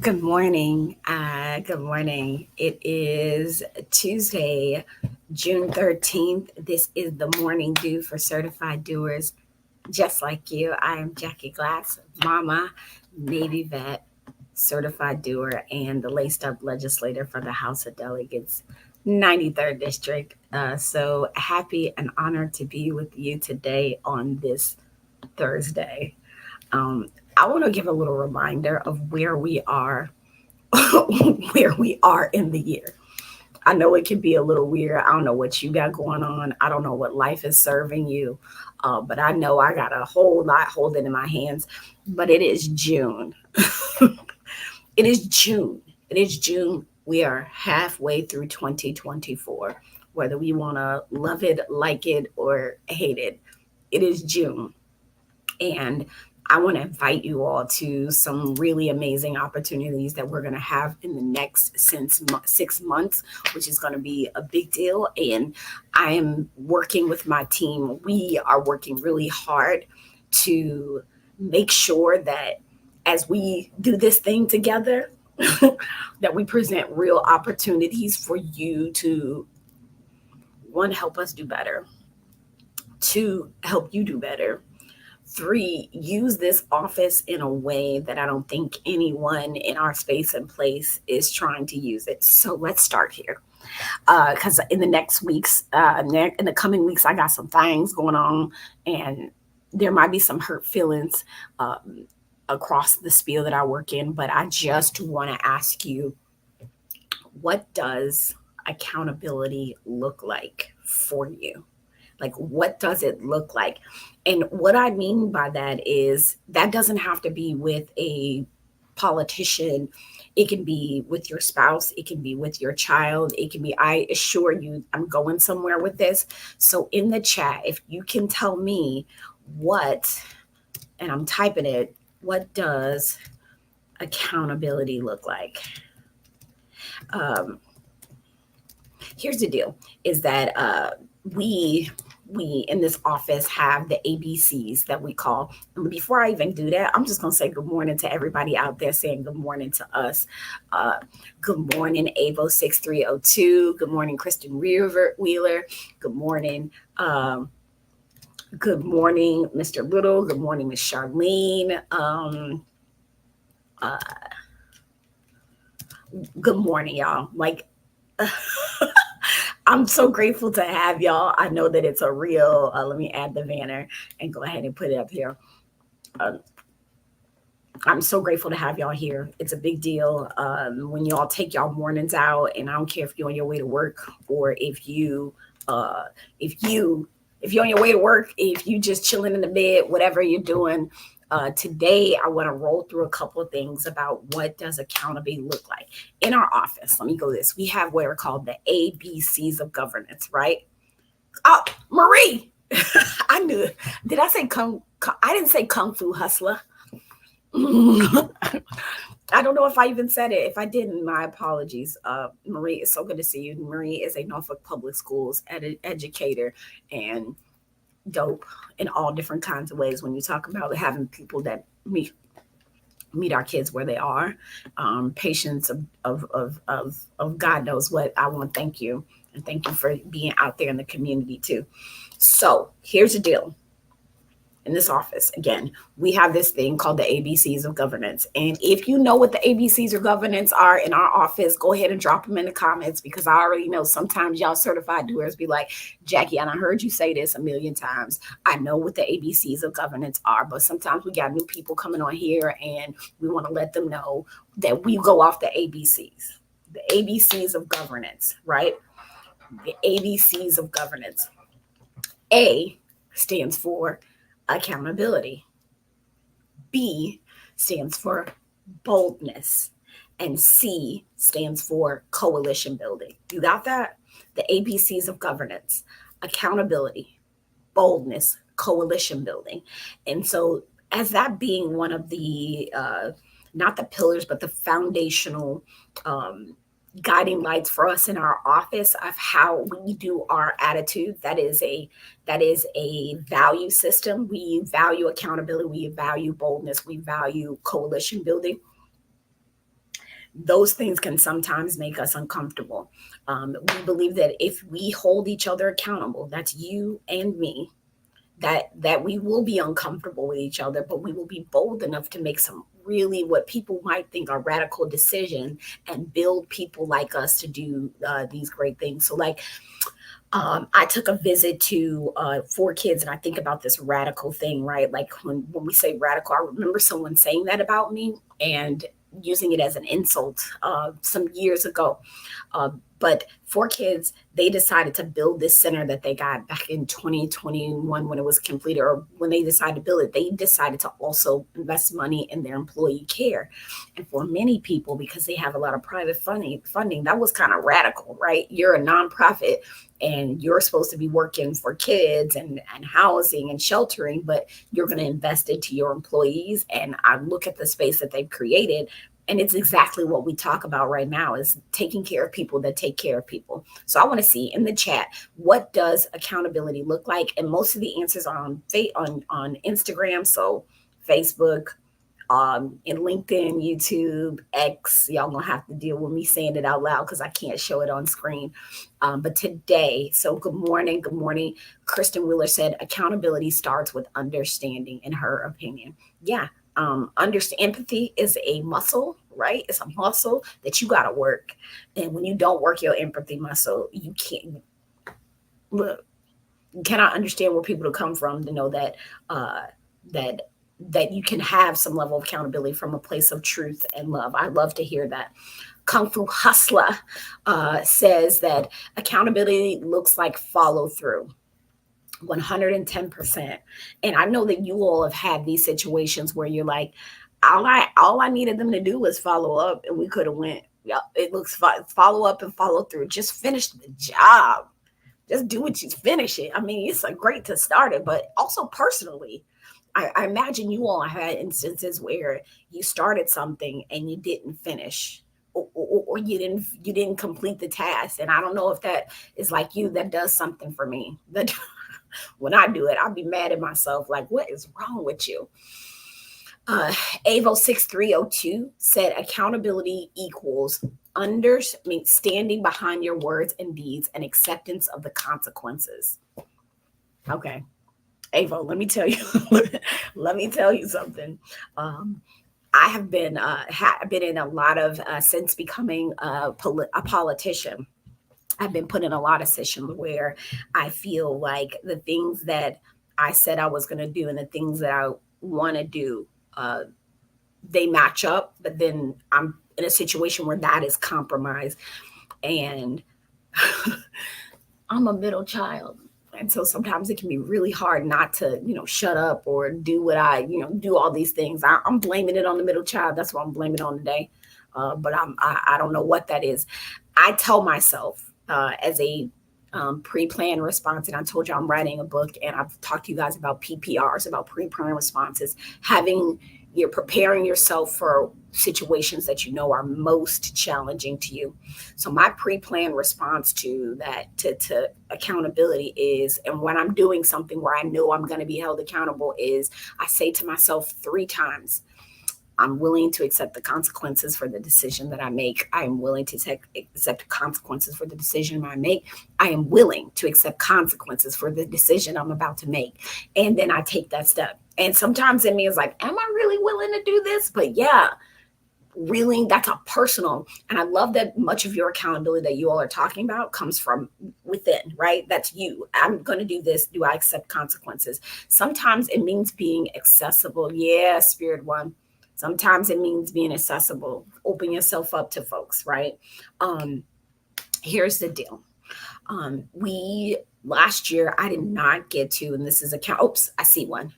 Good morning. Good morning. It is Tuesday, June 13th. This is the morning due for certified doers just like you. I am Jackie Glass, mama, Navy vet, certified doer, and the laced up legislator for the House of Delegates, 93rd District. So happy and honored to be with you today on this Thursday. Um, I want to give a little reminder of where we are where we are in the year. I know it can be a little weird. I don't know what you got going on. I don't know what life is serving you. But I know I got a whole lot holding in my hands. But it is June. It is June. It is June. We are halfway through 2024. Whether we want to love it, like it, or hate it, it is June. And I want to invite you all to some really amazing opportunities that we're going to have in the next 6 months, which is going to be a big deal. And I am working with my team. We are working really hard to make sure that as we do this thing together, that we present real opportunities for you to, one, help us do better, two, help you do better, three, use this office in a way that I don't think anyone in our space and place is trying to use it. So let's start here. Because in the next weeks, in the coming weeks, I got some things going on, and there might be some hurt feelings across the spiel that I work in. But I just want to ask you, what does accountability look like for you? Like, what does it look like? And what I mean by that is that doesn't have to be with a politician. It can be with your spouse. It can be with your child. It can be, I assure you, I'm going somewhere with this. So in the chat, if you can tell me what, and I'm typing it, what does accountability look like? Um, Here's the deal is that we in this office have the ABCs that we call. And before I even do that, I'm just going to say good morning to everybody out there saying good morning to us. Uh, Good morning, Avo6302. Good morning, Kristen Wheeler. Good morning. Um, good morning, Mr. Little. Good morning, Miss Charlene. Uh, Good morning, y'all. Like, I'm so grateful to have y'all. I know that it's a real, let me add the banner and go ahead and put it up here. Uh, I'm so grateful to have y'all here. It's a big deal when y'all take y'all mornings out, and I don't care if you're on your way to work or uh, if you, if you're on your way to work, if you just chilling in the bed, whatever you're doing. Today, I want to roll through a couple of things about what does accountability look like in our office. Let me go this. We have what are called the ABCs of governance, right? Oh, Marie, I knew it. Did I say I didn't say kung fu hustler. I don't know if I even said it. If I didn't, my apologies. Marie, it's so good to see you. Marie is a Norfolk Public Schools educator and dope in all different kinds of ways. When you talk about having people that meet our kids where they are, patience of God knows what. I want to thank you and thank you for being out there in the community too. So here's the deal in this office. Again, we have this thing called the ABCs of governance. And if you know what the ABCs of governance are in our office, go ahead and drop them in the comments because I already know sometimes y'all certified doers be like, Jackie, and I heard you say this a million times. I know what the ABCs of governance are, but sometimes we got new people coming on here and we want to let them know that we go off the ABCs. The ABCs of governance, right? The ABCs of governance. A stands for accountability. B stands for boldness. And C stands for coalition building. You got that? The ABCs of governance: accountability, boldness, coalition building. And so, as that being one of the, not the pillars, but the foundational um, guiding lights for us in our office of how we do our attitude, that is a value system. We value accountability, we value boldness, we value coalition building. those things can sometimes make us uncomfortable. We believe that if we hold each other accountable, that's you and me, that we will be uncomfortable with each other, but we will be bold enough to make some really what people might think are radical decisions and build people like us to do these great things. So, like, I took a visit to 4 kids, and I think about this radical thing, right? Like when we say radical, I remember someone saying that about me and using it as an insult some years ago. But 4 kids, they decided to build this center that they got back in 2021 when it was completed, or when they decided to build it, they decided to also invest money in their employee care. And for many people, because they have a lot of private funding, that was kind of radical, right? You're a nonprofit and you're supposed to be working for kids and housing and sheltering, but you're going to invest into your employees. And I look at the space that they've created, and it's exactly what we talk about right now, is taking care of people that take care of people. So I want to see in the chat, what does accountability look like? And most of the answers are on Instagram. So Facebook, in LinkedIn, YouTube, X. Y'all gonna have to deal with me saying it out loud because I can't show it on screen. But today, so good morning, good morning. Kristen Wheeler said accountability starts with understanding, in her opinion. Yeah, understand. Empathy is a muscle, right? It's a muscle that you gotta work, and when you don't work your empathy muscle, you can't look. You cannot understand where people to come from to know that that that you can have some level of accountability from a place of truth and love. I love to hear that. Kung Fu Hustler says that accountability looks like follow through. 110%. And I know that you all have had these situations where you're like, all I needed them to do was follow up, and we could have went. Yeah, it looks follow up and follow through. Just finish the job. Just do what you finish it. I mean, it's like great to start it, but also personally, I imagine you all had instances where you started something and you didn't finish, or you didn't complete the task. And I don't know if that is like you. That does something for me. That when I do it, I'll be mad at myself. Like, what is wrong with you? Avo6302 said accountability equals standing behind your words and deeds and acceptance of the consequences. Okay. Avo, let me tell you, let me tell you something. I have been in a lot of since becoming a politician. I've been put in a lot of sessions where I feel like the things that I said I was going to do and the things that I want to do, they match up, but then I'm in a situation where that is compromised, and I'm a middle child. And so sometimes it can be really hard not to, shut up or do what do all these things. I'm blaming it on the middle child. That's what I'm blaming it on today. But I don't know what that is. I tell myself as a pre-planned response, and I told you I'm writing a book, and I've talked to you guys about PPRs, about pre-planned responses, you're preparing yourself for situations that you know are most challenging to you. So my pre-planned response to that, to accountability is, and when I'm doing something where I know I'm going to be held accountable, is I say to myself 3 times, I'm willing to accept the consequences for the decision that I make. I am willing to accept consequences for the decision I make. I am willing to accept consequences for the decision I'm about to make. And then I take that step. And sometimes it means like, am I really willing to do this? But yeah, really, that's a personal. And I love that much of your accountability that you all are talking about comes from within, right? That's you. I'm going to do this. Do I accept consequences? Sometimes it means being accessible. Yeah, Spirit One. Sometimes it means being accessible, open yourself up to folks, right? Here's the deal. We last year, I did not get to, and this is oops, I see one.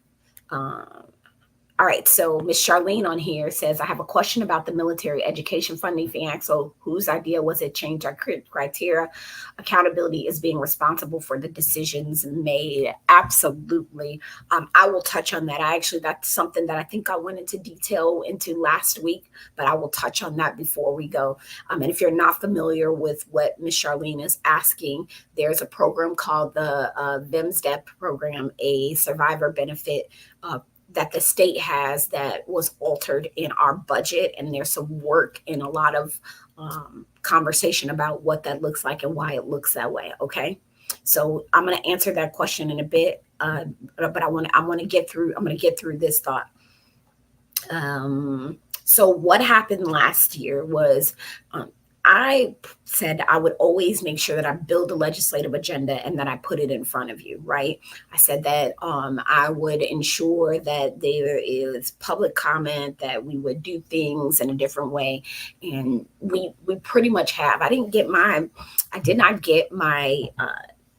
All right, so Miss Charlene on here says, I have a question about the military education funding fee. So whose idea was it change our criteria? Accountability is being responsible for the decisions made. Absolutely. I will touch on that. That's something that I think I went into detail into last week, but I will touch on that before we go. And if you're not familiar with what Miss Charlene is asking, there's a program called the VIMSDEP program, a survivor benefit that the state has that was altered in our budget, and there's some work and a lot of conversation about what that looks like and why it looks that way. Okay, so I'm going to answer that question in a bit, but I want to get through. I'm going to get through this thought. So what happened last year was, I said I would always make sure that I build a legislative agenda and that I put it in front of you, right? I said that I would ensure that there is public comment, that we would do things in a different way. And we pretty much have. I did not get my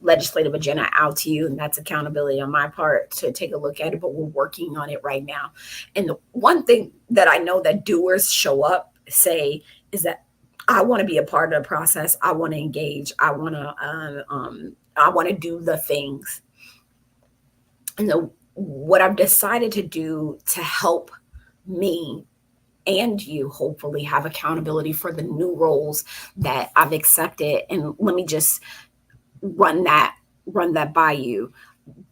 legislative agenda out to you, and that's accountability on my part to take a look at it, but we're working on it right now. And the one thing that I know that doers show up say is that I want to be a part of the process. I want to engage. I want to do the things. And what I've decided to do to help me and you hopefully have accountability for the new roles that I've accepted. And let me just run that by you.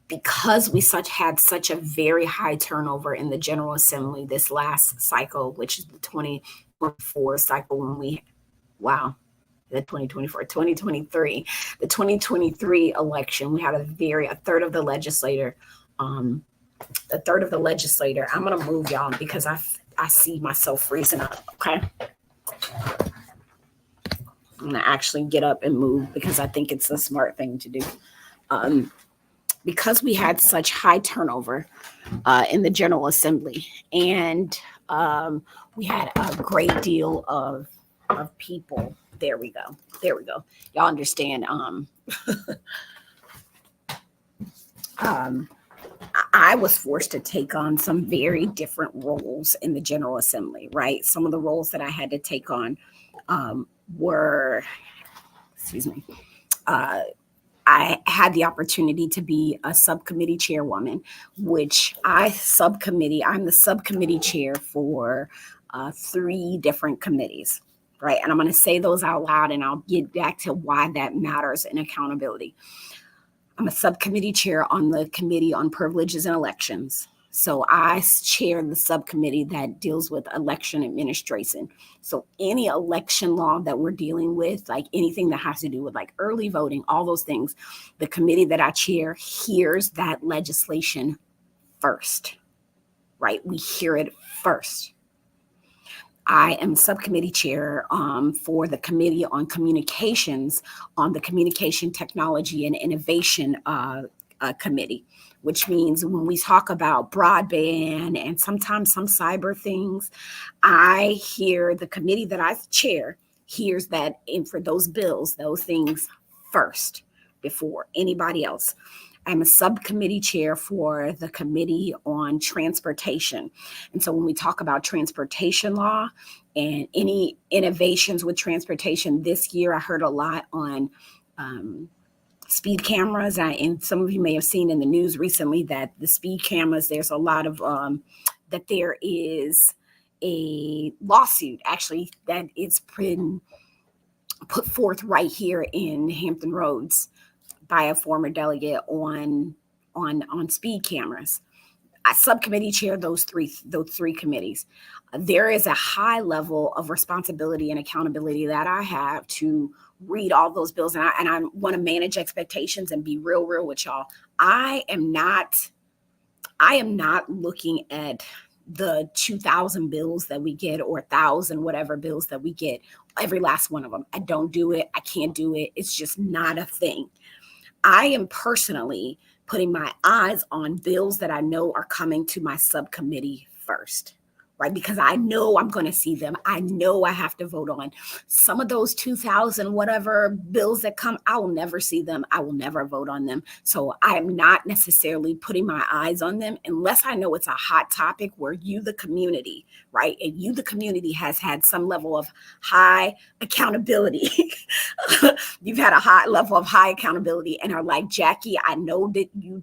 Because we had such a very high turnover in the General Assembly this last cycle, which is the 2024 cycle, the 2023 election, we had a third of the legislator. I'm going to move y'all because I see myself freezing up. Okay. I'm going to actually get up and move because I think it's a smart thing to do. Because we had such high turnover in the General Assembly, and we had a great deal of people. There we go. Y'all understand. I was forced to take on some very different roles in the General Assembly, right? Some of the roles that I had to take on were, I had the opportunity to be a subcommittee chairwoman, I'm the subcommittee chair for 3 different committees, right? And I'm going to say those out loud, and I'll get back to why that matters in accountability. I'm a subcommittee chair on the Committee on Privileges and Elections. So I chair the subcommittee that deals with election administration. So any election law that we're dealing with, like anything that has to do with like early voting, all those things, the committee that I chair hears that legislation first, right? We hear it first. I am subcommittee chair for the Committee on Communications, on the Communication Technology and Innovation Committee, which means when we talk about broadband and sometimes some cyber things, I hear the committee that I chair hears that in for those bills, those things first before anybody else. I'm a subcommittee chair for the Committee on Transportation. And so when we talk about transportation law and any innovations with transportation this year, I heard a lot on speed cameras. And some of you may have seen in the news recently that the speed cameras, there's a lot of, that there is a lawsuit actually that it's been put forth right here in Hampton Roads by a former delegate on speed cameras. I subcommittee chair those three committees. There is a high level of responsibility and accountability that I have to read all those bills, and I want to manage expectations and be real with y'all. I am not looking at the 2,000 bills that we get or 1,000 whatever bills that we get, every last one of them. I don't do it. I can't do it. It's just not a thing. I am personally putting my eyes on bills that I know are coming to my subcommittee first, right? Because I know I'm going to see them. I know I have to vote on some of those 2,000 whatever bills that come. I will never see them. I will never vote on them. So I am not necessarily putting my eyes on them unless I know it's a hot topic where you, the community, right? And you, the community, has had some level of high accountability. You've had a high level of high accountability and are like, Jackie, I know that you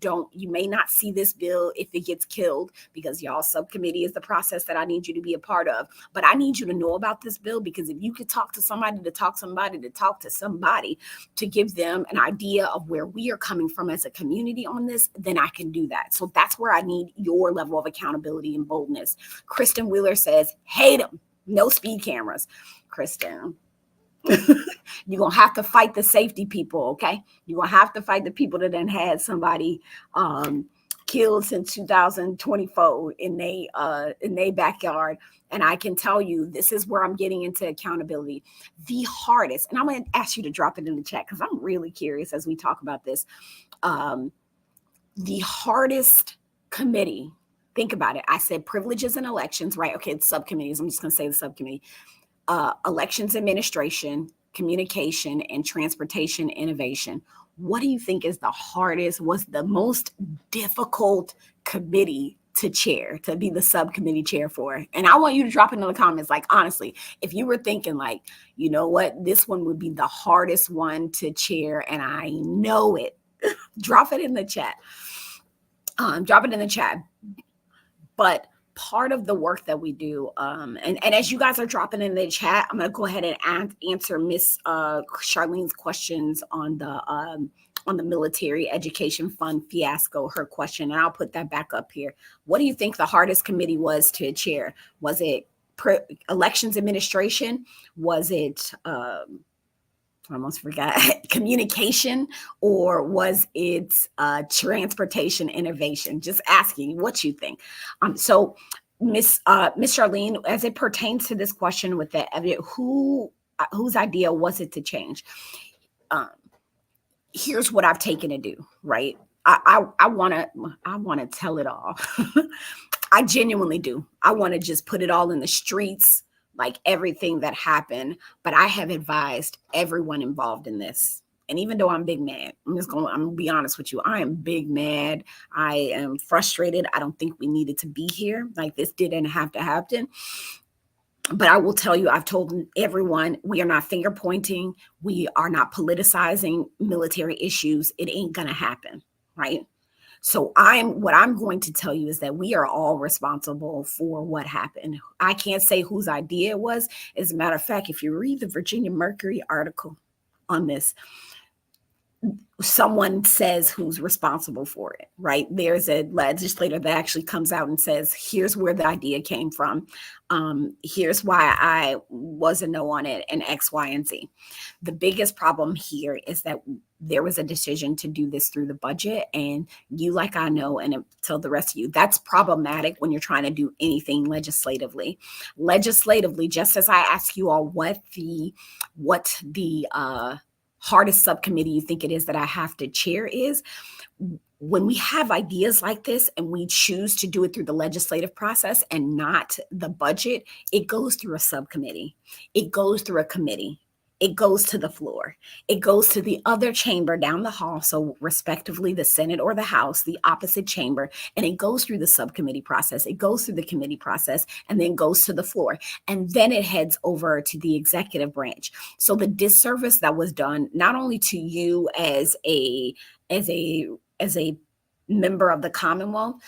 may not see this bill if it gets killed, because y'all subcommittee is the process that I need need you to be a part of. But I need you to know about this bill, because if you could talk to somebody to talk somebody to talk to somebody to give them an idea of where we are coming from as a community on this, then I can do that. So that's where I need your level of accountability and boldness. Kristen Wheeler says, hate them. No speed cameras. Kristen, you're going to have to fight the safety people, okay? You're going to have to fight the people that then had somebody killed since 2024 in they backyard. And I can tell you, this is where I'm getting into accountability. The hardest, and I'm going to ask you to drop it in the chat because I'm really curious as we talk about this. The hardest committee, think about it. I said privileges and elections, right? Okay, it's subcommittees. I'm just going to say the subcommittee. Elections administration, communication, and transportation innovation. What do you think is the hardest, was the most difficult committee to chair, to be the subcommittee chair for? And I want you to drop it in the comments. Like, honestly, if you were thinking like, you know what, this one would be the hardest one to chair, and I know it, drop it in the chat. Drop it in the chat. But part of the work that we do, and as you guys are dropping in the chat, I'm going to go ahead and answer Miss Charlene's questions on the military education fund fiasco, her question, and I'll put that back up here. What do you think the hardest committee was to chair? Was it elections administration? Was it I almost forgot, communication, or was it transportation innovation? Just asking what you think. So Miss Charlene, as it pertains to this question with the whose idea was it to change? Here's what I've taken to do, right? I want to tell it all. I genuinely do. I want to just put it all in the streets, like everything that happened. But I have advised everyone involved in this. And even though I'm big mad, I'm going to be honest with you. I am big mad. I am frustrated. I don't think we needed to be here. Like, this didn't have to happen. But I will tell you, I've told everyone, we are not finger pointing. We are not politicizing military issues. It ain't going to happen, right? So what I'm going to tell you is that we are all responsible for what happened. I can't say whose idea it was. As a matter of fact, if you read the Virginia Mercury article on this, someone says who's responsible for it, right? There's a legislator that actually comes out and says, here's where the idea came from. Here's why I was a no on it, and X, Y, and Z. The biggest problem here is that there was a decision to do this through the budget, and you, like I know, and tell the rest of you, that's problematic when you're trying to do anything legislatively. Legislatively, just as I ask you all what the hardest subcommittee you think it is that I have to chair is, when we have ideas like this and we choose to do it through the legislative process and not the budget, it goes through a subcommittee. It goes through a committee. It goes to the floor. It goes to the other chamber down the hall, so respectively the Senate or the House, the opposite chamber, and it goes through the subcommittee process. It goes through the committee process and then goes to the floor, and then it heads over to the executive branch. So the disservice that was done, not only to you as a member of the Commonwealth,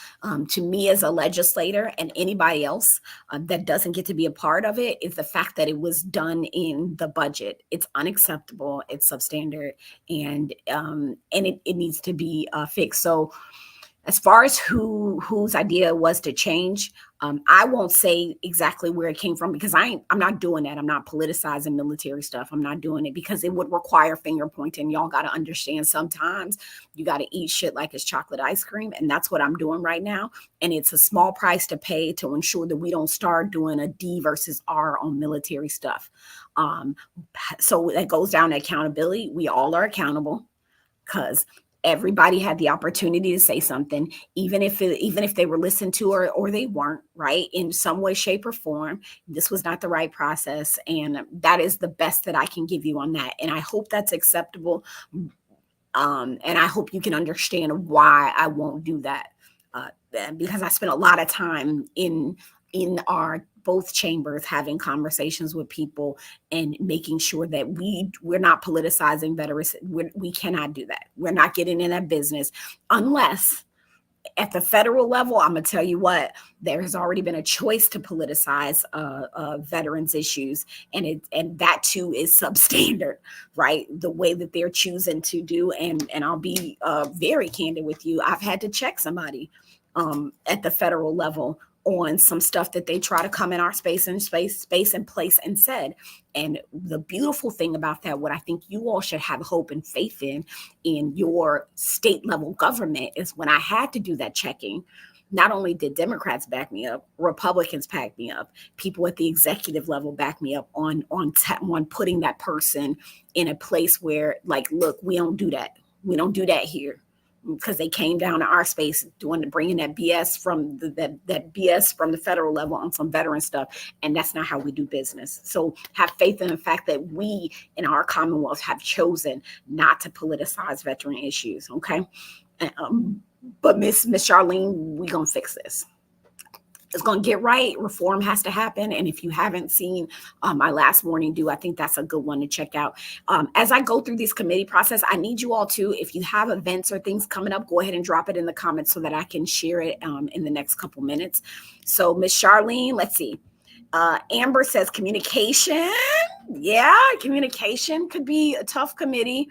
to me as a legislator, and anybody else that doesn't get to be a part of it, is the fact that it was done in the budget. It's unacceptable. It's substandard, and it needs to be fixed. So as far as whose idea was to change, I won't say exactly where it came from, because I'm not doing that. I'm not politicizing military stuff. I'm not doing it because it would require finger pointing. Y'all got to understand, sometimes you got to eat shit like it's chocolate ice cream. And that's what I'm doing right now. And it's a small price to pay to ensure that we don't start doing a D versus R on military stuff. So that goes down to accountability. We all are accountable, because everybody had the opportunity to say something, even if they were listened to or they weren't, right? In some way, shape, or form, this was not the right process. And that is the best that I can give you on that. And I hope that's acceptable. And I hope you can understand why I won't do that. Because I spent a lot of time in our both chambers having conversations with people and making sure that we're not politicizing veterans. We cannot do that. We're not getting in that business unless At the federal level, I'm going to tell you what, there has already been a choice to politicize veterans issues, and that too is substandard, right? The way that they're choosing to do, and I'll be very candid with you. I've had to check somebody at the federal level on some stuff that they try to come in our space and place and said. And the beautiful thing about that, what I think you all should have hope and faith in your state level government, is when I had to do that checking, not only did Democrats back me up, Republicans back me up, people at the executive level back me up on putting that person in a place where, like, look, we don't do that. We don't do that here, because they came down to our space bringing that BS from that BS from the federal level on some veteran stuff, and that's not how we do business. So have faith in the fact that we in our Commonwealth have chosen not to politicize veteran issues. Okay, but Miss Charlene, we gonna fix this. It's going to get right. Reform has to happen. And if you haven't seen my last morning due, I think that's a good one to check out. As I go through this committee process, I need you all to, if you have events or things coming up, go ahead and drop it in the comments so that I can share it in the next couple minutes. So Miss Charlene, let's see. Amber says communication. Yeah, communication could be a tough committee.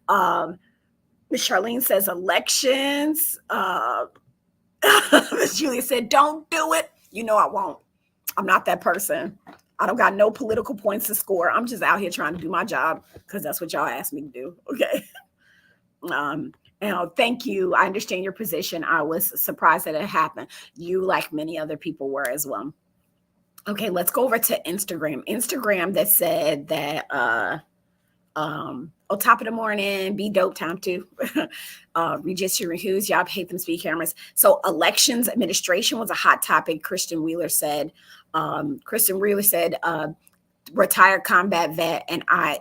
Miss Charlene says elections. Miss Julia said, don't do it. You know I won't. I'm not that person. I don't got no political points to score. I'm just out here trying to do my job because that's what y'all asked me to do. Okay. And thank you. I understand your position. I was surprised that it happened. You, like many other people, were as well. Okay, let's go over to Instagram. Instagram that said that top of the morning, be dope time too. Regis Hughes, y'all hate them speed cameras. So elections administration was a hot topic. Kristen Wheeler said, retired combat vet, and I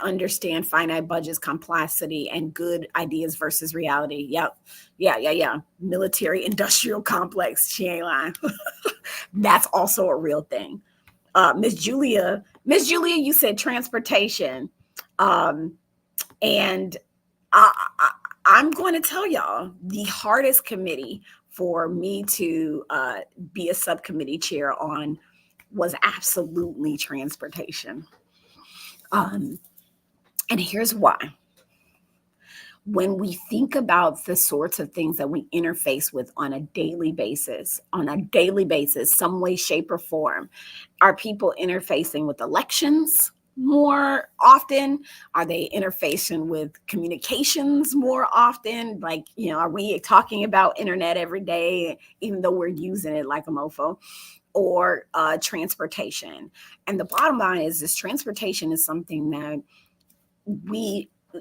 understand finite budgets, complexity, and good ideas versus reality. Yep. Yeah. Military industrial complex. She ain't lying. That's also a real thing. Miss Julia, you said transportation. And I'm going to tell y'all the hardest committee for me to be a subcommittee chair on was absolutely transportation. And here's why. When we think about the sorts of things that we interface with on a daily basis, some way, shape, or form, are people interfacing with elections more often? Are they interfacing with communications more often? Like, are we talking about internet every day, even though we're using it like a mofo? Or transportation? And the bottom line is this: transportation is something that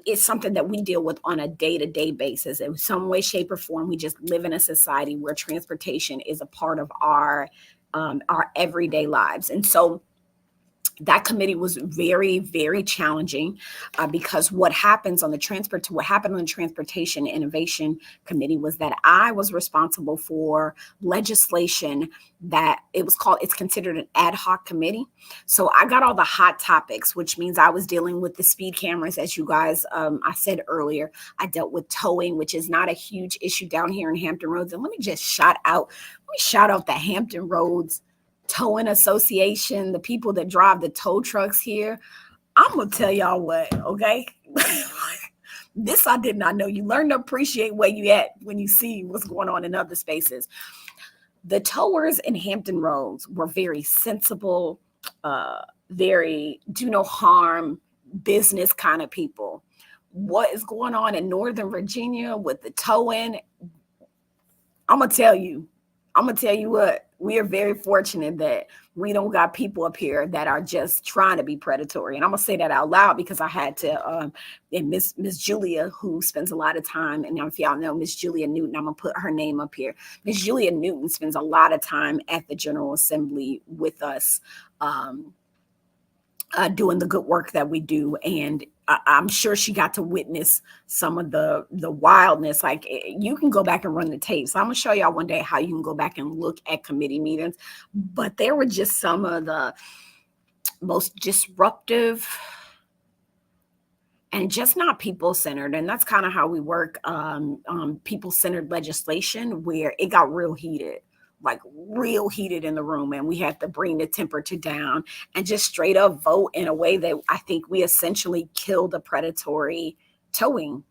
it's something that we deal with on a day-to-day basis. In some way, shape, or form, we just live in a society where transportation is a part of our everyday lives. And so that committee was very, very challenging because what happened on the Transportation Innovation Committee was that I was responsible for legislation that it's considered an ad hoc committee. So I got all the hot topics, which means I was dealing with the speed cameras, as you guys, I said earlier. I dealt with towing, which is not a huge issue down here in Hampton Roads. And let me shout out the Hampton Roads Towing Association, the people that drive the tow trucks here. I'm gonna tell y'all what, okay? This I did not know. You learn to appreciate where you at when you see what's going on in other spaces. The towers in Hampton Roads were very sensible, very do no harm business kind of people. What is going on in Northern Virginia with the towing? I'm gonna tell you what, we are very fortunate that we don't got people up here that are just trying to be predatory. And I'm gonna say that out loud because I had to, and Miss Julia, who spends a lot of time, and if y'all know Miss Julia Newton, I'm gonna put her name up here. Miss Julia Newton spends a lot of time at the General Assembly with us, doing the good work that we do. And I'm sure she got to witness some of the wildness. Like, you can go back and run the tapes. I'm gonna show y'all one day how you can go back and look at committee meetings. But there were just some of the most disruptive and just not people-centered. And that's kind of how we work, people-centered legislation, where it got real heated, like real heated in the room, and we had to bring the temperature down and just straight up vote in a way that I think we essentially killed the predatory towing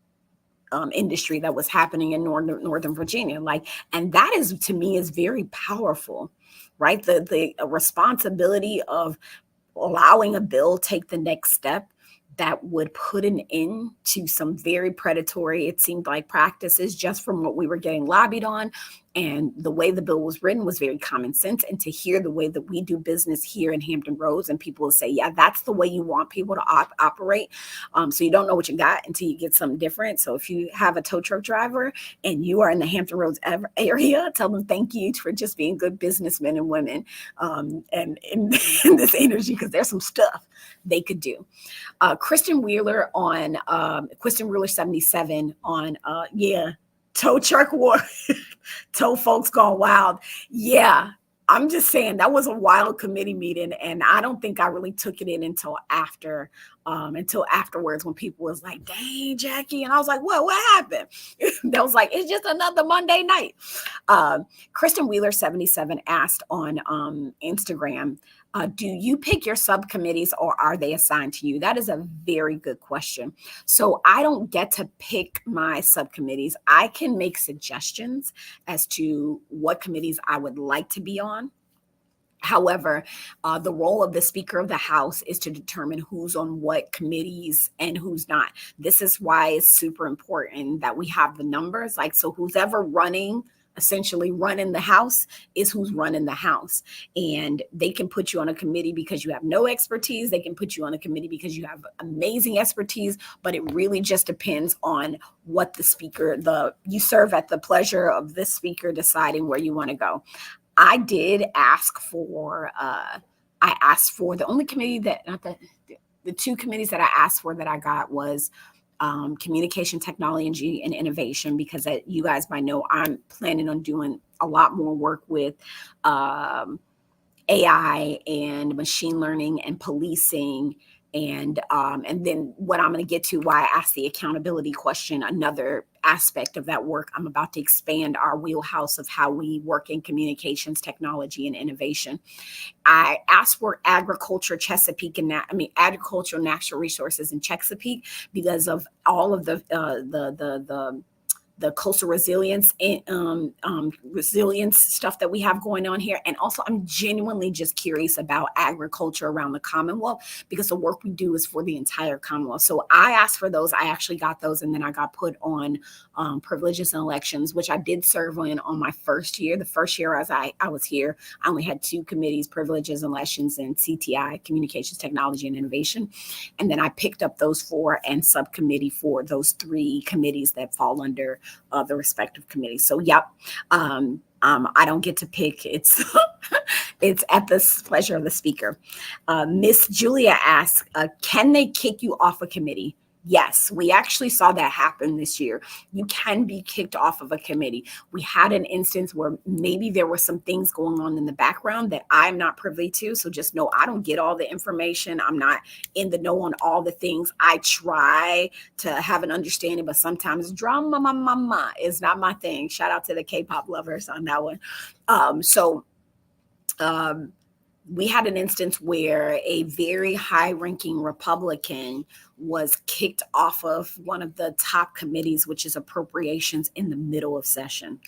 industry that was happening in Northern Virginia. Like, and that is, to me, is very powerful, right? The responsibility of allowing a bill take the next step that would put an end to some very predatory, it seemed like, practices just from what we were getting lobbied on. And the way the bill was written was very common sense. And to hear the way that we do business here in Hampton Roads, and people will say, yeah, that's the way you want people to operate. So you don't know what you got until you get something different. So if you have a tow truck driver and you are in the Hampton Roads area, tell them thank you for just being good businessmen and women, and in this energy, because there's some stuff they could do. Kristen Wheeler 77 on, tow truck war, tow folks gone wild. Yeah, I'm just saying that was a wild committee meeting, and I don't think I really took it in until afterwards, when people was like, "Dang, Jackie," and I was like, "What happened?" That was like, "It's just another Monday night." Kristen Wheeler 77 asked on Instagram, do you pick your subcommittees or are they assigned to you? That is a very good question. So I don't get to pick my subcommittees. I can make suggestions as to what committees I would like to be on. However, the role of the Speaker of the House is to determine who's on what committees and who's not. This is why it's super important that we have the numbers. Like, so who's ever essentially running the House is who's running the House. And they can put you on a committee because you have no expertise. They can put you on a committee because you have amazing expertise, but it really just depends on what the speaker, you serve at the pleasure of the speaker deciding where you want to go. I did ask for, the only committee the two committees that I asked for that I got was communication technology and innovation, because you guys might know I'm planning on doing a lot more work with AI and machine learning and policing. And then what I'm going to get to, why I asked the accountability question, another aspect of that work. I'm about to expand our wheelhouse of how we work in communications, technology, and innovation. I asked for agriculture, Chesapeake, and agricultural natural resources in Chesapeake, because of all of the coastal resilience and resilience stuff that we have going on here. And also, I'm genuinely just curious about agriculture around the Commonwealth, because the work we do is for the entire Commonwealth. So I asked for those. I actually got those, and then I got put on privileges and elections, which I did serve on my first year. The first year as I was here, I only had two committees, privileges and elections, and CTI, communications, technology, and innovation. And then I picked up those four and subcommittee for those three committees that fall under the respective committees. So, yep, I don't get to pick. It's it's at the pleasure of the speaker. Miss Julia asks, can they kick you off a committee? Yes, we actually saw that happen this year. You can be kicked off of a committee. We had an instance where maybe there were some things going on in the background that I'm not privy to. So just know I don't get all the information. I'm not in the know on all the things. I try to have an understanding, but sometimes drama is not my thing. Shout out to the K-pop lovers on that one. We had an instance where a very high-ranking Republican was kicked off of one of the top committees, which is appropriations, in the middle of session.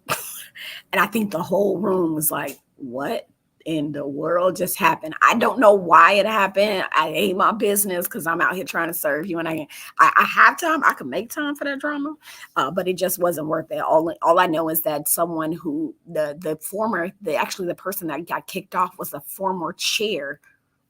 And I think the whole room was like, what in the world just happened? I don't know why it happened. I ain't my business, because I'm out here trying to serve you, and I have time. I can make time for that drama, but it just wasn't worth it. All I know is that someone who the person that got kicked off was the former chair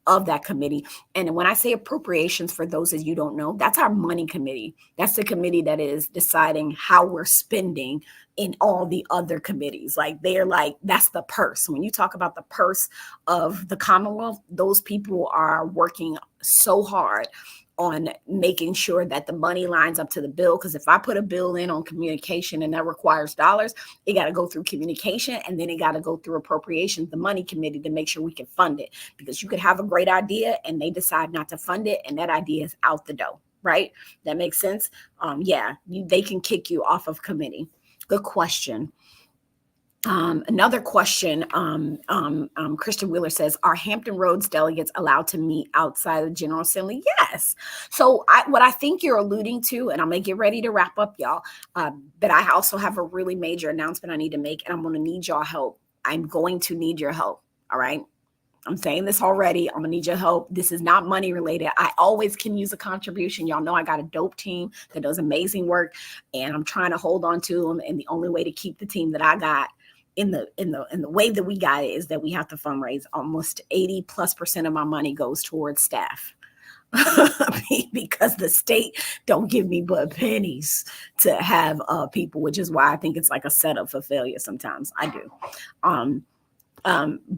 of that committee. And when I say appropriations, for those of you don't know, that's our money committee. That's the committee that is deciding how we're spending in all the other committees. Like, they're like, that's the purse. When you talk about the purse of the Commonwealth, those people are working so hard on making sure that the money lines up to the bill. Because if I put a bill in on communication and that requires dollars, it got to go through communication, and then it got to go through appropriations, the money committee, to make sure we can fund it. Because you could have a great idea and they decide not to fund it, and that idea is out the door. right? That makes sense. Yeah, they can kick you off of committee. Good question. Another question, Christian Wheeler says, are Hampton Roads delegates allowed to meet outside the General Assembly? Yes. So what I think you're alluding to, and I'm going to get ready to wrap up, y'all, but I also have a really major announcement I need to make, and I'm going to need y'all help. I'm going to need your help, all right? I'm saying this already. I'm gonna need your help. This is not money related. I always can use a contribution. Y'all know I got a dope team that does amazing work, and I'm trying to hold on to them. And the only way to keep the team that I got in the way that we got it is that we have to fundraise. Almost 80+% of my money goes towards staff. Because the state don't give me but pennies to have people, which is why I think it's like a setup for failure sometimes. I do.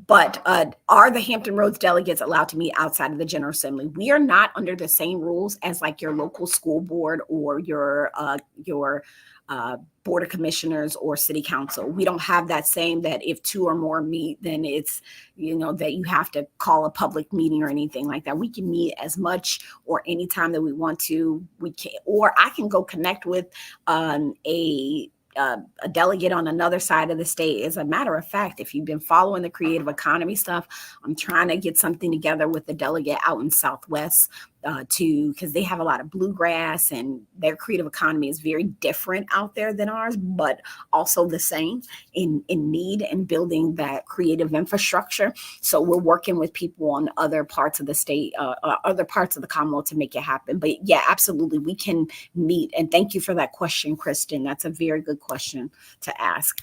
But are the Hampton Roads delegates allowed to meet outside of the General Assembly? We are not under the same rules as like your local school board or your board of commissioners or city council. We don't have that same that if two or more meet, then it's, that you have to call a public meeting or anything like that. We can meet as much or anytime that we want to. We can, or I can go connect with a delegate on another side of the state. As a matter of fact, if you've been following the creative economy stuff, I'm trying to get something together with the delegate out in Southwest because they have a lot of bluegrass and their creative economy is very different out there than ours, but also the same in need and building that creative infrastructure. So we're working with people on other parts of the state, other parts of the Commonwealth to make it happen. But yeah, absolutely, we can meet. And thank you for that question, Kristen. That's a very good question to ask.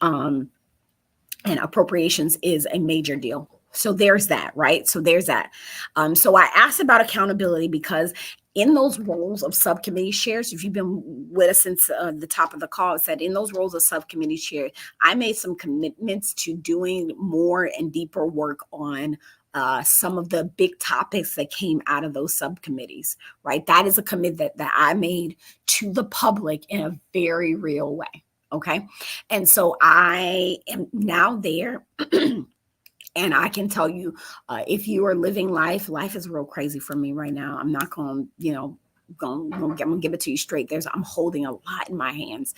And appropriations is a major deal. So there's that, right? So there's that. So I asked about accountability because in those roles of subcommittee chairs, if you've been with us since the top of the call, it said in those roles of subcommittee chair, I made some commitments to doing more and deeper work on some of the big topics that came out of those subcommittees, right? That is a commitment that I made to the public in a very real way. Okay. And so I am now there. And I can tell you, if you are living life is real crazy for me right now. I'm not going to, I'm gonna give it to you straight. I'm holding a lot in my hands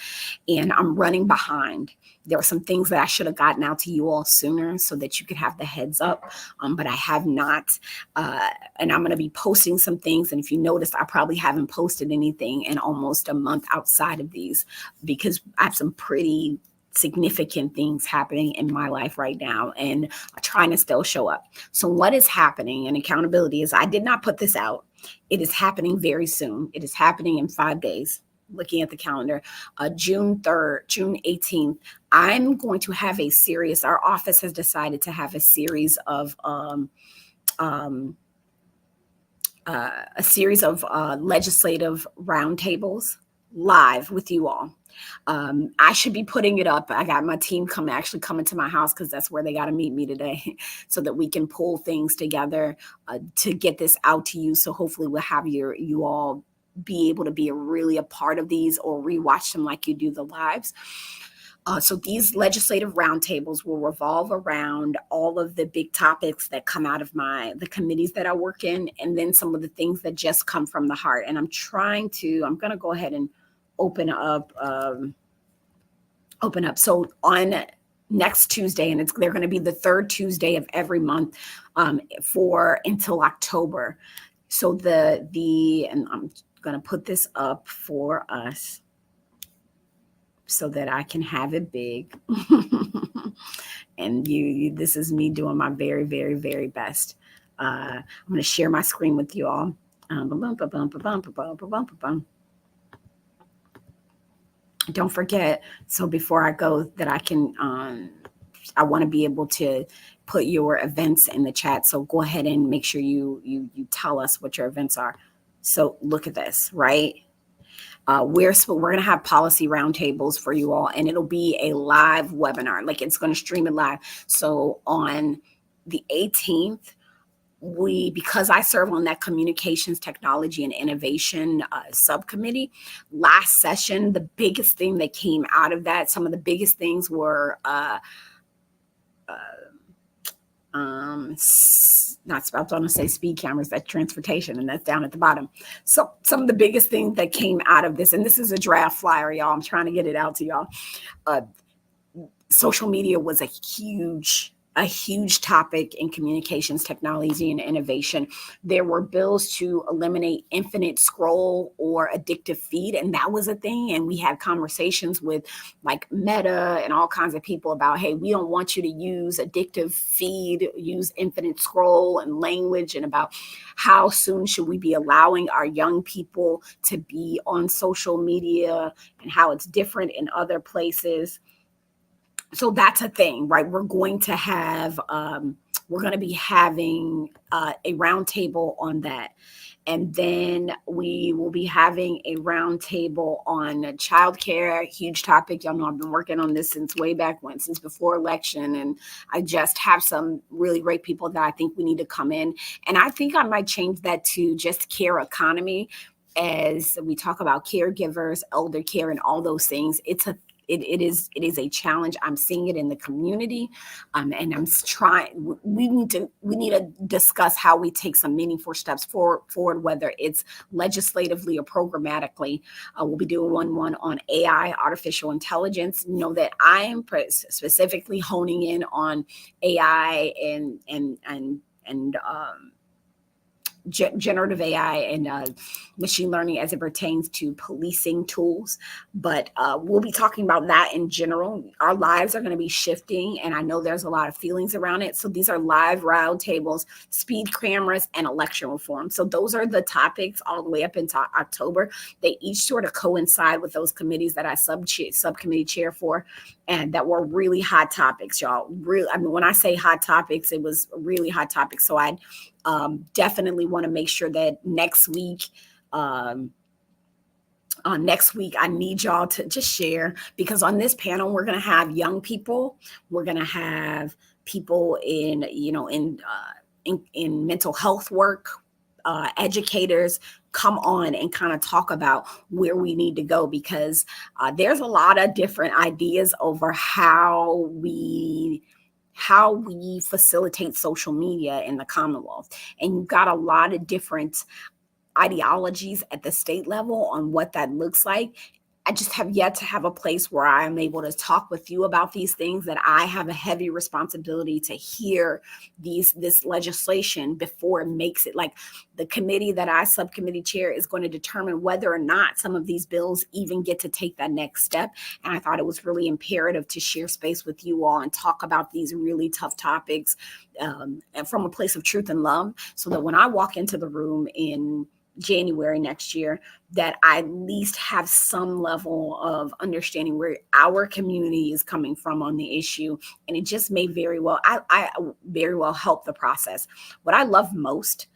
and I'm running behind. There are some things that I should have gotten out to you all sooner so that you could have the heads up, but I have not. And I'm going to be posting some things. And if you notice, I probably haven't posted anything in almost a month outside of these because I have some pretty significant things happening in my life right now and trying to still show up. So what is happening and accountability is I did not put this out. It is happening very soon. It is happening in 5 days. Looking at the calendar, June 3rd, June 18th, I'm going to have a series. Our office has decided to have a series of legislative roundtables live with you all. I should be putting it up. I got my team coming to my house because that's where they got to meet me today so that we can pull things together to get this out to you. So hopefully we'll have you all be able to be really a part of these or rewatch them like you do the lives. So these legislative roundtables will revolve around all of the big topics that come out of the committees that I work in, and then some of the things that just come from the heart. And I'm going to go ahead and open up. So on next Tuesday, and they're going to be the third Tuesday of every month until October. So and I'm going to put this up for us so that I can have it big. And this is me doing my very, very, very best. I'm going to share my screen with you all. Don't forget, so before I go, that I want to be able to put your events in the chat. So go ahead and make sure you tell us what your events are. So look at this, right? We're going to have policy roundtables for you all, and it'll be a live webinar. Like it's going to stream it live. So on the 18th, because I serve on that communications technology and innovation subcommittee, last session, the biggest thing that came out of that, some of the biggest things were not I was going to say speed cameras, that's transportation, and that's down at the bottom. So some of the biggest things that came out of this, and this is a draft flyer, y'all. I'm trying to get it out to y'all. Uh, Social media was a huge topic in communications technology and innovation. There were bills to eliminate infinite scroll or addictive feed, and that was a thing. And we had conversations with like Meta and all kinds of people about, hey, we don't want you to use addictive feed, use infinite scroll and language, and about how soon should we be allowing our young people to be on social media and how it's different in other places. So that's a thing, right? We're going to be having a roundtable on that. And then we will be having a roundtable on childcare, huge topic. Y'all know I've been working on this since way back when, since before election. And I just have some really great people that I think we need to come in. And I think I might change that to just care economy. As we talk about caregivers, elder care, and all those things, it is a challenge. I'm seeing it in the community, and I'm trying. We need to discuss how we take some meaningful steps forward, whether it's legislatively or programmatically. We'll be doing one on AI, artificial intelligence. You know that I am specifically honing in on AI and generative AI and machine learning as it pertains to policing tools. But we'll be talking about that in general. Our lives are going to be shifting, and I know there's a lot of feelings around it. So these are live roundtables, speed cameras, and election reform. So those are the topics all the way up into October. They each sort of coincide with those committees that I subcommittee chair for, and that were really hot topics, y'all. Really, I mean, when I say hot topics, it was really hot topics. So I'd definitely want to make sure that next week, I need y'all to just share, because on this panel, we're going to have young people. We're going to have people in mental health work, educators come on and kind of talk about where we need to go, because there's a lot of different ideas over how we facilitate social media in the Commonwealth. And you've got a lot of different ideologies at the state level on what that looks like. I just have yet to have a place where I'm able to talk with you about these things, that I have a heavy responsibility to hear this legislation before it makes it. Like, the committee that I subcommittee chair is going to determine whether or not some of these bills even get to take that next step. And I thought it was really imperative to share space with you all and talk about these really tough topics and from a place of truth and love, so that when I walk into the room in January next year, that I at least have some level of understanding where our community is coming from on the issue. And it just may very well, I very well help the process. What I love most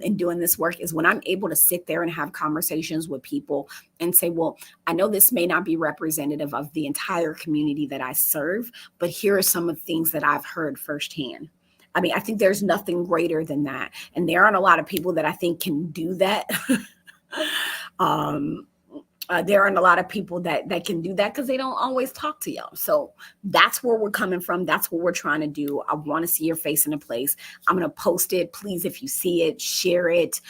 in doing this work is when I'm able to sit there and have conversations with people and say, well, I know this may not be representative of the entire community that I serve, but here are some of the things that I've heard firsthand. I mean, I think there's nothing greater than that. And there aren't a lot of people that I think can do that. There aren't a lot of people that can do that, because they don't always talk to y'all. So that's where we're coming from. That's what we're trying to do. I want to see your face in a place. I'm going to post it. Please, if you see it, share it,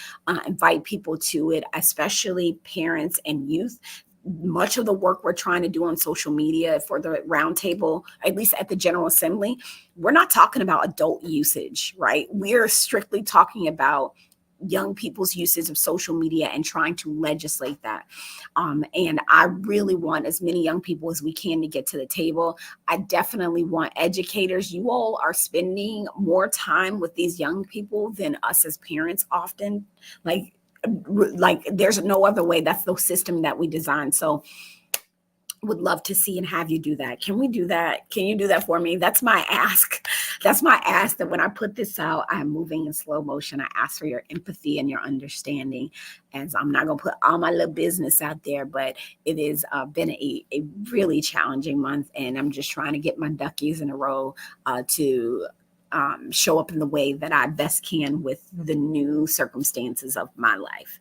invite people to it, especially parents and youth. Much of the work we're trying to do on social media for the roundtable, at least at the General Assembly, we're not talking about adult usage, right? We're strictly talking about young people's usage of social media and trying to legislate that. And I really want as many young people as we can to get to the table. I definitely want educators. You all are spending more time with these young people than us as parents often. Like there's no other way. That's the system that we designed. So would love to see and have you do that. Can we do that? Can you do that for me? That's my ask. That's my ask, that when I put this out, I'm moving in slow motion. I ask for your empathy and your understanding, as I'm not going to put all my little business out there, but it has been a really challenging month, and I'm just trying to get my duckies in a row to show up in the way that I best can with the new circumstances of my life.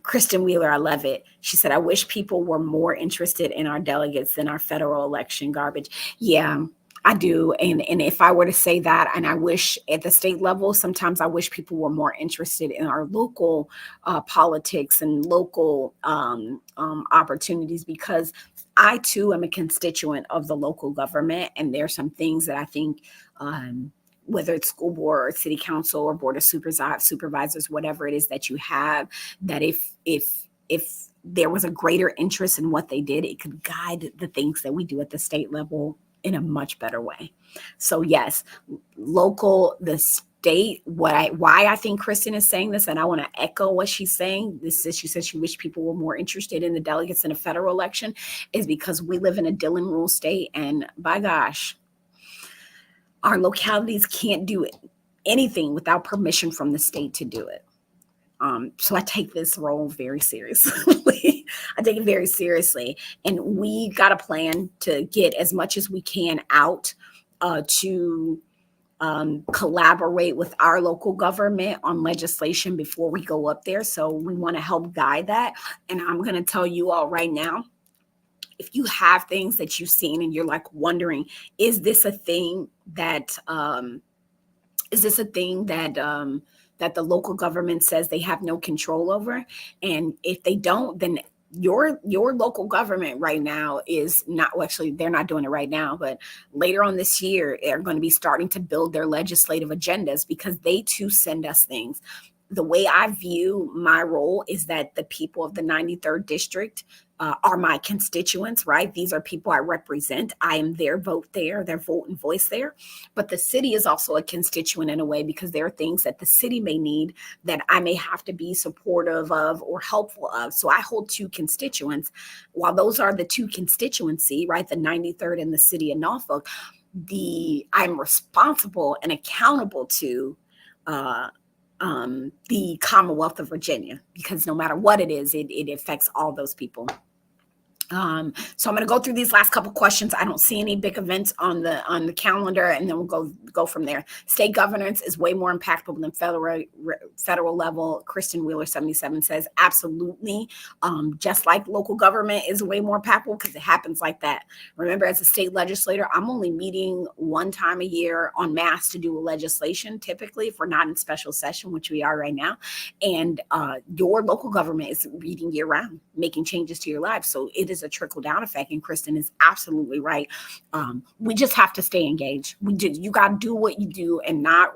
Kristen Wheeler, I love it. She said, I wish people were more interested in our delegates than our federal election garbage. Yeah, I do. And if I were to say that, and I wish at the state level, sometimes I wish people were more interested in our local politics and local opportunities, because I too am a constituent of the local government. And there's some things that I think, whether it's school board or city council or board of supervisors, whatever it is that you have, that if there was a greater interest in what they did, it could guide the things that we do at the state level in a much better way. So yes, local, the state, why I think Kristen is saying this, and I want to echo what she's saying. She says she wished people were more interested in the delegates in a federal election, is because we live in a Dillon rule state, and by gosh, our localities can't do anything without permission from the state to do it. So I take this role very seriously. I take it very seriously. And we got a plan to get as much as we can out to collaborate with our local government on legislation before we go up there. So we want to help guide that. And I'm going to tell you all right now, if you have things that you've seen and you're like wondering, is this a thing that that the local government says they have no control over? And if they don't, then your local government right now is not, well, actually they're not doing it right now, but later on this year they're going to be starting to build their legislative agendas, because they too send us things. The way I view my role is that the people of the 93rd district are my constituents, right? These are people I represent. I am their vote there, their vote and voice there. But the city is also a constituent in a way, because there are things that the city may need that I may have to be supportive of or helpful of. So I hold two constituents. While those are the two constituency, right, the 93rd and the city of Norfolk, I'm responsible and accountable to the Commonwealth of Virginia, because no matter what it is, it affects all those people. So I'm going to go through these last couple questions. I don't see any big events on the calendar, and then we'll go from there. State governance is way more impactful than federal level. Kristen Wheeler 77 says absolutely. Just like local government is way more impactful, because it happens like that. Remember, as a state legislator, I'm only meeting one time a year en masse to do a legislation, typically, if we're not in special session, which we are right now. And your local government is meeting year round, making changes to your life. So it is a trickle down effect, and Kristen is absolutely right. We just have to stay engaged. You got to do what you do, and not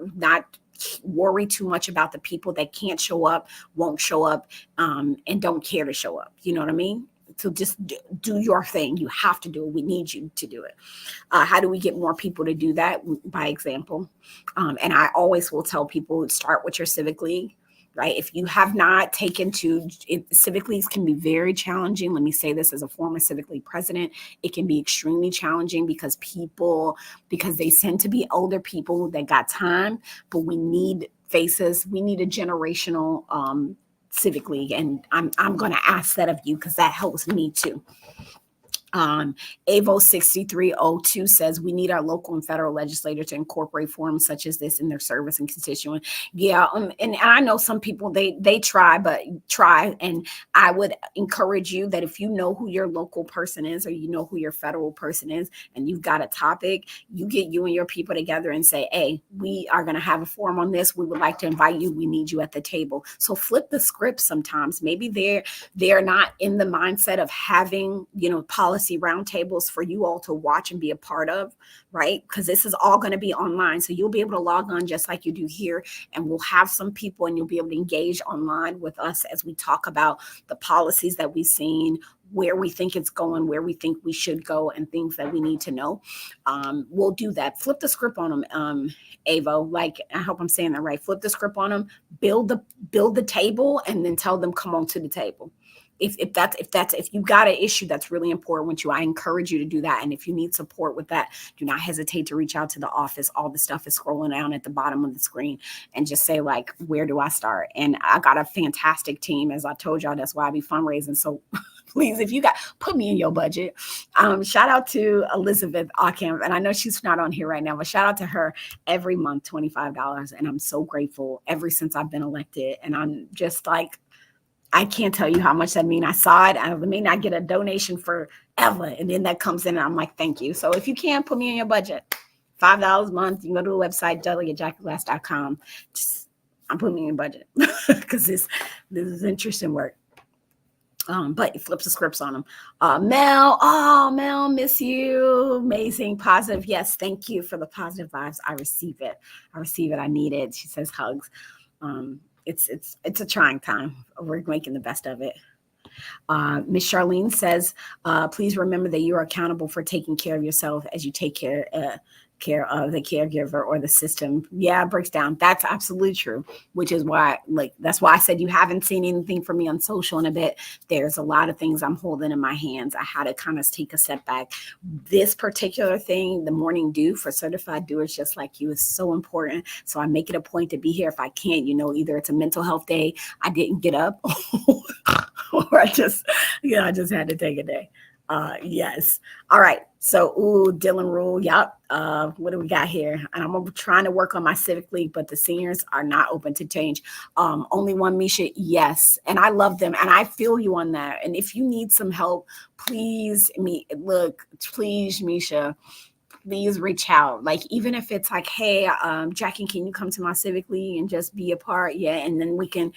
worry too much about the people that can't show up, won't show up, and don't care to show up. You know what I mean? So just do your thing. You have to do it. We need you to do it. How do we get more people to do that? By example. And I always will tell people, start with your civic league. Right? If you have not taken to it, civic leagues can be very challenging. Let me say this as a former civic league president. It can be extremely challenging because they tend to be older people that got time, but we need faces. We need a generational civic league. And I'm going to ask that of you, because that helps me too. Avo 6302 says we need our local and federal legislature to incorporate forums such as this in their service and constituent. Yeah, and I know some people they try, and I would encourage you that if you know who your local person is, or you know who your federal person is, and you've got a topic, you get you and your people together and say, hey, we are going to have a forum on this. We would like to invite you. We need you at the table. So flip the script sometimes. Maybe they're not in the mindset of having, policy roundtables for you all to watch and be a part of, right? Because this is all going to be online. So you'll be able to log on just like you do here, and we'll have some people, and you'll be able to engage online with us as we talk about the policies that we've seen, where we think it's going, where we think we should go, and things that we need to know. We'll do that. Flip the script on them, Avo. Like, I hope I'm saying that right. Flip the script on them, build the table, and then tell them, come on to the table. If you got an issue that's really important with you, I encourage you to do that. And if you need support with that, do not hesitate to reach out to the office. All the stuff is scrolling down at the bottom of the screen, and just say, like, where do I start? And I got a fantastic team. As I told y'all, that's why I be fundraising. So please, if you put me in your budget. Shout out to Elizabeth Ockham. And I know she's not on here right now, but shout out to her. Every month, $25. And I'm so grateful ever since I've been elected. And I'm just like, I can't tell you how much that means. I saw it. I may not get a donation forever, ever. And then that comes in and I'm like, thank you. So if you can put me in your budget, $5 a month, you can go to the website, delegatejackyglass.com. Just, I'm putting me in your budget because this is interesting work. But you flip the scripts on them. Mel, miss you. Amazing, positive. Yes, thank you for the positive vibes. I receive it. I need it. She says hugs. It's a trying time. We're making the best of it. Miss Charlene says, please remember that you are accountable for taking care of yourself as you take care of the caregiver or the system. Yeah, it breaks down. That's absolutely true, which is why, that's why I said you haven't seen anything from me on social in a bit. There's a lot of things I'm holding in my hands. I had to kind of take a step back. This particular thing, the morning dew for certified doers just like you, is so important. So I make it a point to be here if I can. Either it's a mental health day, I didn't get up, or I just had to take a day. Yes. All right. So, Dylan Rule. Yep. What do we got here? And I'm trying to work on my civic league, but the seniors are not open to change. Only one, Misha. Yes. And I love them. And I feel you on that. And if you need some help, please, Misha, please reach out. Like, even if it's like, hey, Jackie, can you come to my civic league and just be a part? Yeah. And then we can,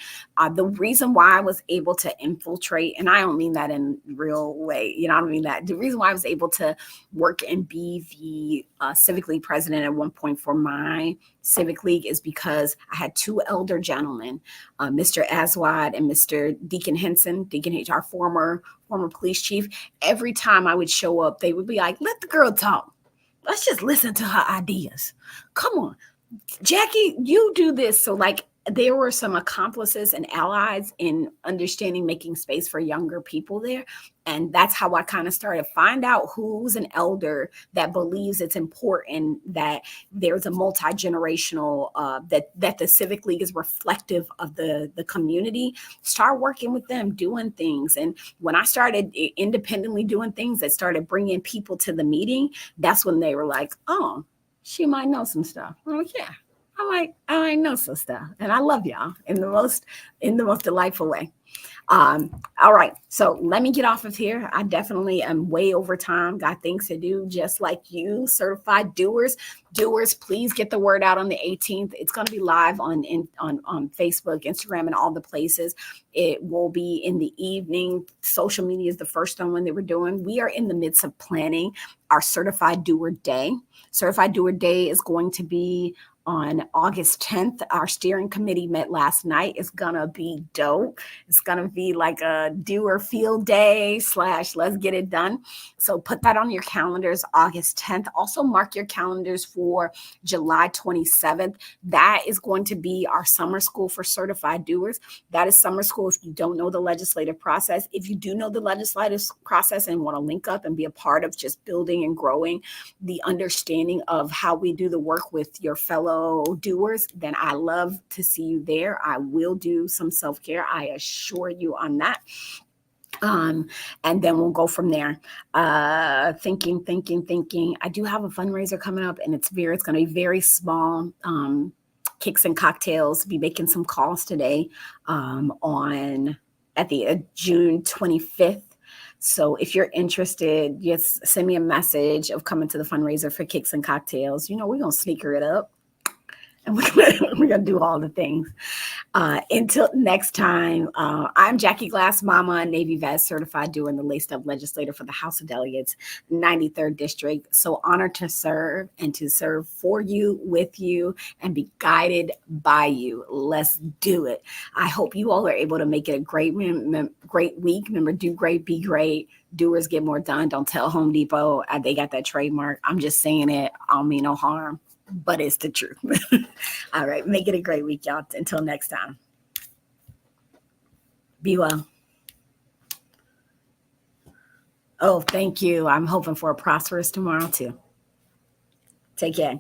the reason why I was able to infiltrate, and I don't mean that in real way, I don't mean that. The reason why I was able to work and be the civic league president at one point for my civic league is because I had two elder gentlemen, Mr. Aswad and Mr. Deacon Henson, Deacon H, our former police chief. Every time I would show up, they would be like, let the girl talk. Let's just listen to her ideas. Come on, Jackie, you do this. So there were some accomplices and allies in understanding making space for younger people there. And that's how I kind of started. Find out who's an elder that believes it's important that there's a multi-generational, that the Civic League is reflective of the community. Start working with them, doing things. And when I started independently doing things that started bringing people to the meeting, that's when they were like, oh, she might know some stuff. I'm like, yeah. I know some stuff, and I love y'all in the most delightful way. All right, so let me get off of here. I definitely am way over time. Got things to do, just like you, certified doers. Doers, please get the word out on the 18th. It's going to be live on Facebook, Instagram, and all the places. It will be in the evening. Social media is the first one that we're doing. We are in the midst of planning our Certified Doer Day. Certified Doer Day is going to be on August 10th. Our steering committee met last night. It's going to be dope. It's going to be like a doer field day / let's get it done. So put that on your calendars, August 10th. Also mark your calendars for July 27th. That is going to be our summer school for certified doers. That is summer school if you don't know the legislative process. If you do know the legislative process and want to link up and be a part of just building and growing the understanding of how we do the work with your fellow doers, then I love to see you there. I will do some self-care. I assure you on that. And then we'll go from there. Thinking. I do have a fundraiser coming up, and it's going to be very small. Kicks and cocktails. Be making some calls today at the June 25th. So if you're interested, just send me a message of coming to the fundraiser for Kicks and Cocktails. We're going to sneaker it up. And we're going to do all the things. Until next time, I'm Jackie Glass, Mama, Navy vet, certified doer, and the laced up legislator for the House of Delegates, 93rd District. So honored to serve and to serve for you, with you, and be guided by you. Let's do it. I hope you all are able to make it a great week. Remember, do great, be great. Doers get more done. Don't tell Home Depot they got that trademark. I'm just saying it. I don't mean no harm, but it's the truth. All right. Make it a great week, y'all. Until next time. Be well. Oh, thank you. I'm hoping for a prosperous tomorrow, too. Take care.